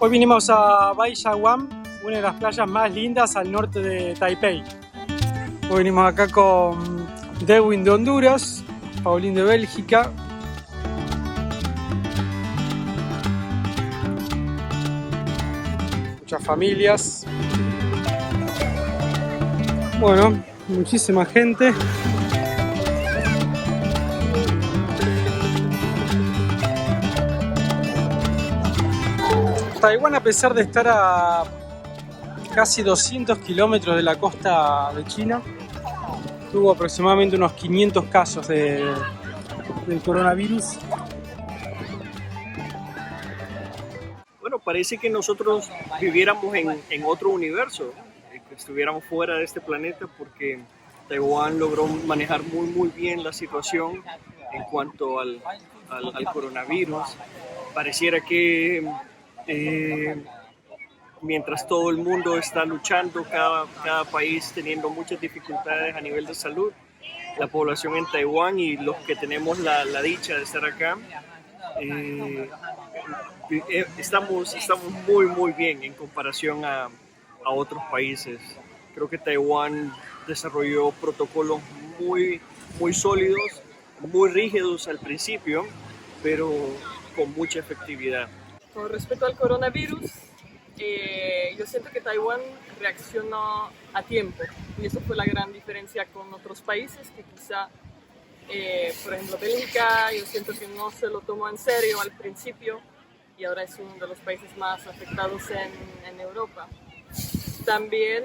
Hoy vinimos a Bai Yaguam, una de las playas más lindas al norte de Taipei. Hoy venimos acá con Dewin de Honduras, Paulín de Bélgica. Muchas familias. Bueno, muchísima gente. Taiwán, a pesar de estar a casi 200 kilómetros de la costa de China, tuvo aproximadamente unos 500 casos del coronavirus. Bueno, parece que nosotros viviéramos en otro universo, que estuviéramos fuera de este planeta, porque Taiwán logró manejar muy bien la situación en cuanto al coronavirus. Pareciera que mientras todo el mundo está luchando, cada país teniendo muchas dificultades a nivel de salud, la población en Taiwán y los que tenemos la dicha de estar acá, estamos muy bien en comparación a otros países. Creo que Taiwán desarrolló protocolos muy sólidos, muy rígidos al principio, pero con mucha efectividad. Con respecto al coronavirus, yo siento que Taiwán reaccionó a tiempo y eso fue la gran diferencia con otros países que quizá, por ejemplo, Bélgica, yo siento que no se lo tomó en serio al principio y ahora es uno de los países más afectados en Europa. También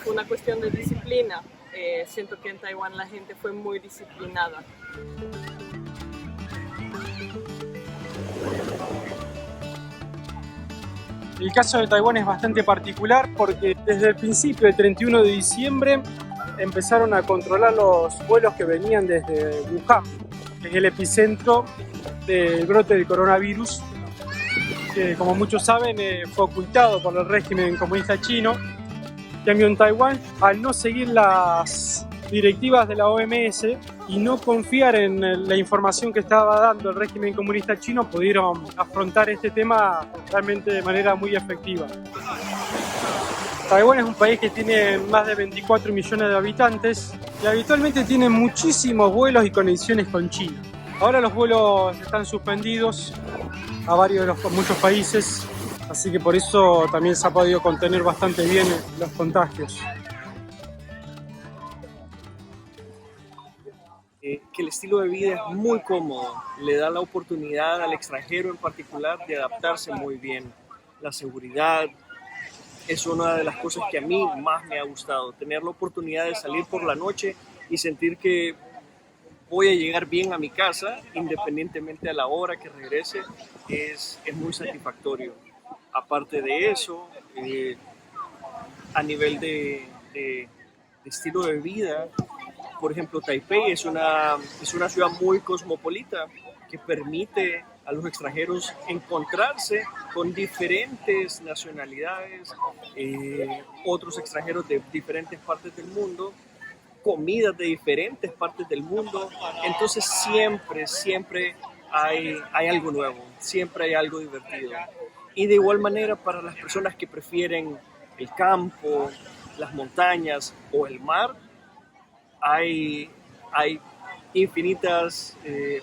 fue una cuestión de disciplina. Siento que en Taiwán la gente fue muy disciplinada. El caso de Taiwán es bastante particular porque desde el principio, el 31 de diciembre, empezaron a controlar los vuelos que venían desde Wuhan, que es el epicentro del brote del coronavirus, que como muchos saben fue ocultado por el régimen comunista chino. En cambio, en Taiwán, al no seguir las directivas de la OMS y no confiar en la información que estaba dando el régimen comunista chino, pudieron afrontar este tema realmente de manera muy efectiva. Taiwán es un país que tiene más de 24 millones de habitantes y habitualmente tiene muchísimos vuelos y conexiones con China. Ahora los vuelos están suspendidos a muchos países, así que por eso también se ha podido contener bastante bien los contagios. Que el estilo de vida es muy cómodo, le da la oportunidad al extranjero en particular de adaptarse muy bien. La seguridad es una de las cosas que a mí más me ha gustado, tener la oportunidad de salir por la noche y sentir que voy a llegar bien a mi casa, independientemente a la hora que regrese, es muy satisfactorio. Aparte de eso, a nivel de estilo de vida, por ejemplo, Taipei es una ciudad muy cosmopolita que permite a los extranjeros encontrarse con diferentes nacionalidades, otros extranjeros de diferentes partes del mundo, comidas de diferentes partes del mundo. Entonces siempre hay algo nuevo, siempre hay algo divertido. Y de igual manera para las personas que prefieren el campo, las montañas o el mar, hay infinitas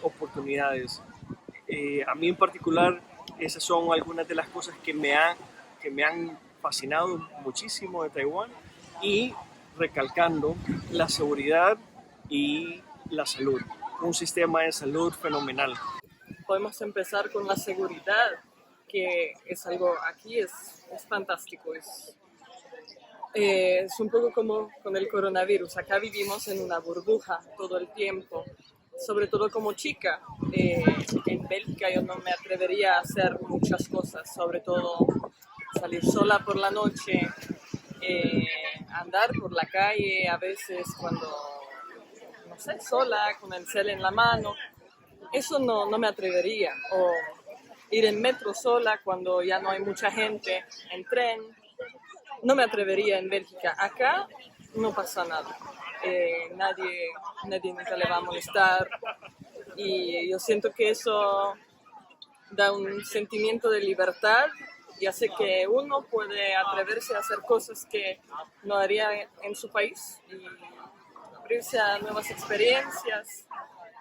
oportunidades. A mí en particular, esas son algunas de las cosas que me han fascinado muchísimo de Taiwán, y recalcando la seguridad y la salud. Un sistema de salud fenomenal. Podemos empezar con la seguridad, que es algo aquí, es fantástico. Es un poco como con el coronavirus. Acá vivimos en una burbuja todo el tiempo, sobre todo como chica. En Bélgica yo no me atrevería a hacer muchas cosas, sobre todo salir sola por la noche, andar por la calle a veces cuando, no sé, sola, con el cel en la mano. Eso no me atrevería. O ir en metro sola cuando ya no hay mucha gente, en tren. No me atrevería en Bélgica. Acá no pasa nada. Nadie nunca le va a molestar. Y yo siento que eso da un sentimiento de libertad y hace que uno puede atreverse a hacer cosas que no haría en su país y abrirse a nuevas experiencias.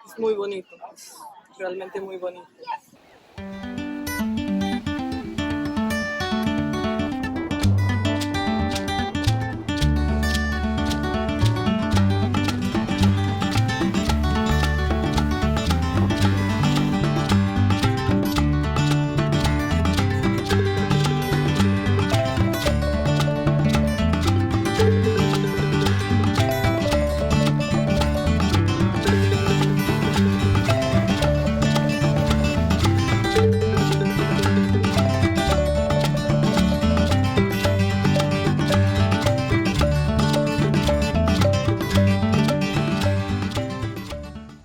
Es muy bonito, es realmente muy bonito.